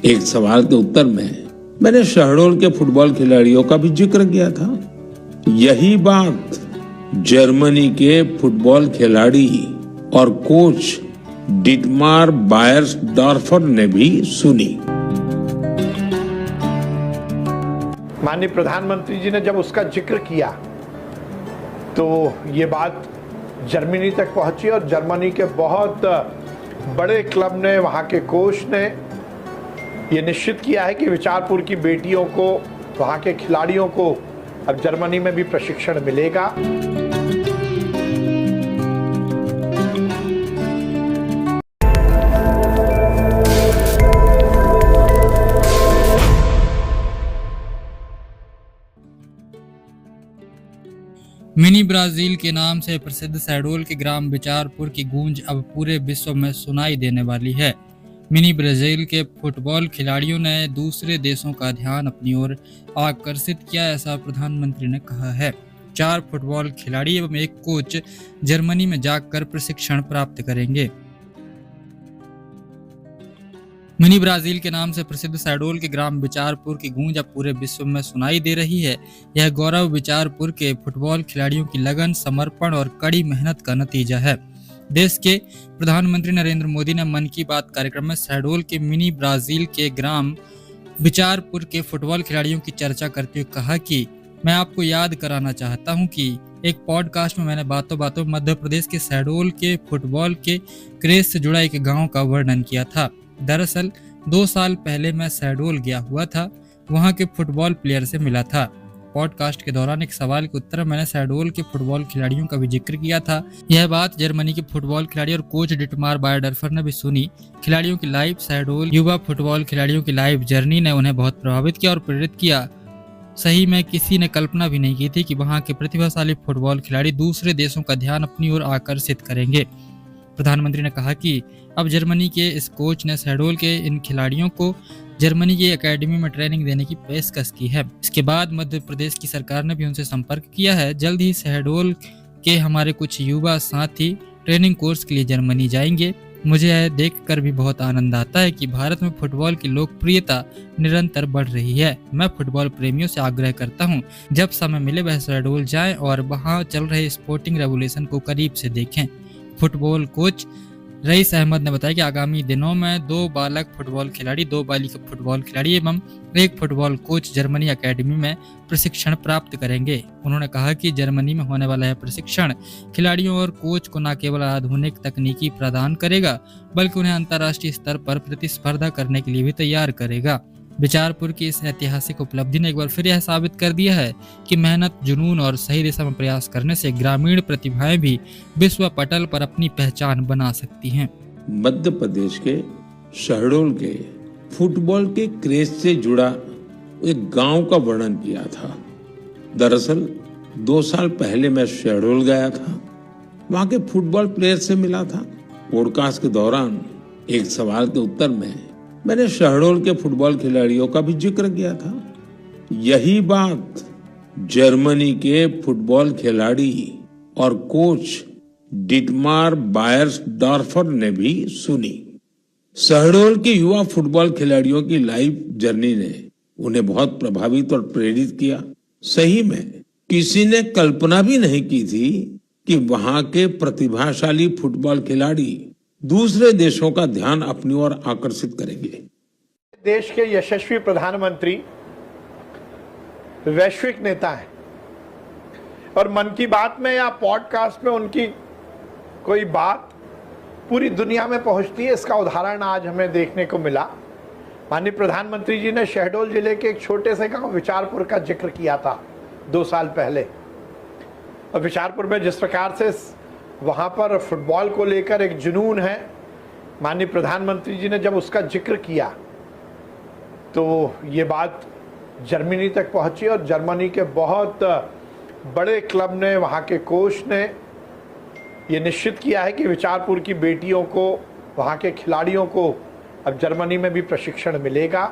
एक सवाल के उत्तर में मैंने शहडोल के फुटबॉल खिलाड़ियों का भी जिक्र किया था। यही बात जर्मनी के फुटबॉल खिलाड़ी और कोच डिटमार बायर्सडॉर्फर ने भी सुनी। माननीय प्रधानमंत्री जी ने जब उसका जिक्र किया तो ये बात जर्मनी तक पहुंची और जर्मनी के बहुत बड़े क्लब ने, वहां के कोच ने ये निश्चित किया है कि विचारपुर की बेटियों को, वहां के खिलाड़ियों को अब जर्मनी में भी प्रशिक्षण मिलेगा। मिनी ब्राजील के नाम से प्रसिद्ध शहडोल के ग्राम विचारपुर की गूंज अब पूरे विश्व में सुनाई देने वाली है। मिनी ब्राजील के फुटबॉल खिलाड़ियों ने दूसरे देशों का ध्यान अपनी ओर आकर्षित किया, ऐसा प्रधानमंत्री ने कहा है। 4 फुटबॉल खिलाड़ी एवं एक कोच जर्मनी में जाकर प्रशिक्षण प्राप्त करेंगे। मिनी ब्राजील के नाम से प्रसिद्ध शहडोल के ग्राम विचारपुर की गूंज अब पूरे विश्व में सुनाई दे रही है। यह गौरव विचारपुर के फुटबॉल खिलाड़ियों की लगन, समर्पण और कड़ी मेहनत का नतीजा है। देश के प्रधानमंत्री नरेंद्र मोदी ने मन की बात कार्यक्रम में शहडोल के मिनी ब्राजील के ग्राम विचारपुर के फुटबॉल खिलाड़ियों की चर्चा करते हुए कहा कि मैं आपको याद कराना चाहता हूं कि एक पॉडकास्ट में मैंने बातों बातों मध्य प्रदेश के शहडोल के फुटबॉल के क्रेज से जुड़ा एक गाँव का वर्णन किया था। दरअसल 2 साल पहले मैं शहडोल गया हुआ था, वहां के फुटबॉल प्लेयर से मिला था। पॉडकास्ट के दौरान एक सवाल के उत्तर में मैंने शहडोल के फुटबॉल खिलाड़ियों का भी जिक्र किया था। यह बात जर्मनी के फुटबॉल खिलाड़ी और कोच डिटमार बायर्सडॉर्फर ने भी सुनी। खिलाड़ियों की लाइव शहडोल युवा फुटबॉल खिलाड़ियों की लाइव जर्नी ने उन्हें बहुत प्रभावित किया और प्रेरित किया। सही में किसी ने कल्पना भी नहीं की थी कि वहां के प्रतिभाशाली फुटबॉल खिलाड़ी दूसरे देशों का ध्यान अपनी ओर आकर्षित करेंगे। प्रधानमंत्री ने कहा कि अब जर्मनी के इस कोच ने शहडोल के इन खिलाड़ियों को जर्मनी की एकेडमी में ट्रेनिंग देने की पेशकश की है। इसके बाद मध्य प्रदेश की सरकार ने भी उनसे संपर्क किया है। जल्द ही शहडोल के हमारे कुछ युवा साथी ट्रेनिंग कोर्स के लिए जर्मनी जाएंगे। मुझे यह देखकर भी बहुत आनंद आता है कि भारत में फुटबॉल की लोकप्रियता निरंतर बढ़ रही है। मैं फुटबॉल प्रेमियों से आग्रह करता हूं, जब समय मिले वह शहडोल जाएं और वहां चल रहे स्पोर्टिंग रेवोल्यूशन को करीब से देखें। फुटबॉल कोच रईस अहमद ने बताया कि आगामी दिनों में 2 बालक फुटबॉल खिलाड़ी, 2 बालिका फुटबॉल खिलाड़ी एवं 1 फुटबॉल कोच जर्मनी एकेडमी में प्रशिक्षण प्राप्त करेंगे। उन्होंने कहा कि जर्मनी में होने वाला यह प्रशिक्षण खिलाड़ियों और कोच को न केवल आधुनिक तकनीकी प्रदान करेगा, बल्कि उन्हें अंतर्राष्ट्रीय स्तर पर प्रतिस्पर्धा करने के लिए भी तैयार करेगा। विचारपुर की इस ऐतिहासिक उपलब्धि ने एक बार फिर यह साबित कर दिया है कि मेहनत, जुनून और सही दिशा में प्रयास करने से ग्रामीण प्रतिभाएं भी विश्व पटल पर अपनी पहचान बना सकती हैं। मध्य प्रदेश के शहडोल के फुटबॉल के क्रेज से जुड़ा एक गांव का वर्णन किया था। दरअसल 2 साल पहले मैं शहडोल गया था, वहां के फुटबॉल प्लेयर से मिला था। पॉडकास्ट के दौरान एक सवाल के उत्तर में मैंने शहडोल के फुटबॉल खिलाड़ियों का भी जिक्र किया था। यही बात जर्मनी के फुटबॉल खिलाड़ी और कोच डिटमार बायर्सडॉर्फर ने भी सुनी। शहडोल के युवा फुटबॉल खिलाड़ियों की लाइव जर्नी ने उन्हें बहुत प्रभावित और प्रेरित किया। सही में किसी ने कल्पना भी नहीं की थी कि वहां के प्रतिभाशाली फुटबॉल खिलाड़ी दूसरे देशों का ध्यान अपनी ओर आकर्षित करेंगे। देश के यशस्वी प्रधानमंत्री वैश्विक नेता हैं और मन की बात में या पॉडकास्ट में उनकी कोई बात पूरी दुनिया में पहुंचती है। इसका उदाहरण आज हमें देखने को मिला। माननीय प्रधानमंत्री जी ने शहडोल जिले के एक छोटे से गांव विचारपुर का जिक्र किया था 2 साल पहले, और विचारपुर में जिस प्रकार से वहाँ पर फुटबॉल को लेकर एक जुनून है, माननीय प्रधानमंत्री जी ने जब उसका जिक्र किया तो ये बात जर्मनी तक पहुंची और जर्मनी के बहुत बड़े क्लब ने, वहाँ के कोच ने ये निश्चित किया है कि विचारपुर की बेटियों को, वहाँ के खिलाड़ियों को अब जर्मनी में भी प्रशिक्षण मिलेगा।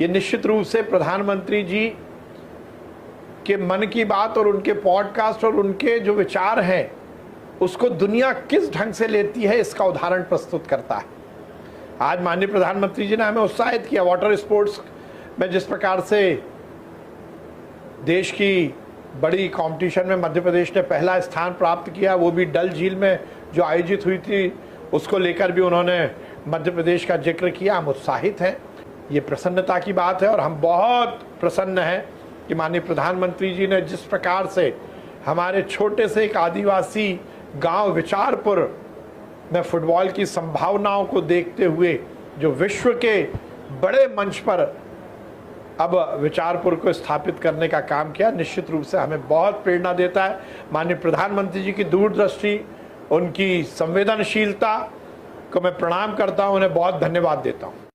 ये निश्चित रूप से प्रधानमंत्री जी के मन की बात और उनके पॉडकास्ट और उनके जो विचार हैं उसको दुनिया किस ढंग से लेती है इसका उदाहरण प्रस्तुत करता है। आज माननीय प्रधानमंत्री जी ने हमें उत्साहित किया। वाटर स्पोर्ट्स में जिस प्रकार से देश की बड़ी कंपटीशन में मध्य प्रदेश ने पहला स्थान प्राप्त किया, वो भी डल झील में जो आयोजित हुई थी, उसको लेकर भी उन्होंने मध्य प्रदेश का जिक्र किया। हम उत्साहित हैं, ये प्रसन्नता की बात है और हम बहुत प्रसन्न हैं कि माननीय प्रधानमंत्री जी ने जिस प्रकार से हमारे छोटे से एक आदिवासी गांव विचारपुर में फुटबॉल की संभावनाओं को देखते हुए जो विश्व के बड़े मंच पर अब विचारपुर को स्थापित करने का काम किया, निश्चित रूप से हमें बहुत प्रेरणा देता है। माननीय प्रधानमंत्री जी की दूरदृष्टि, उनकी संवेदनशीलता को मैं प्रणाम करता हूं, उन्हें बहुत धन्यवाद देता हूं।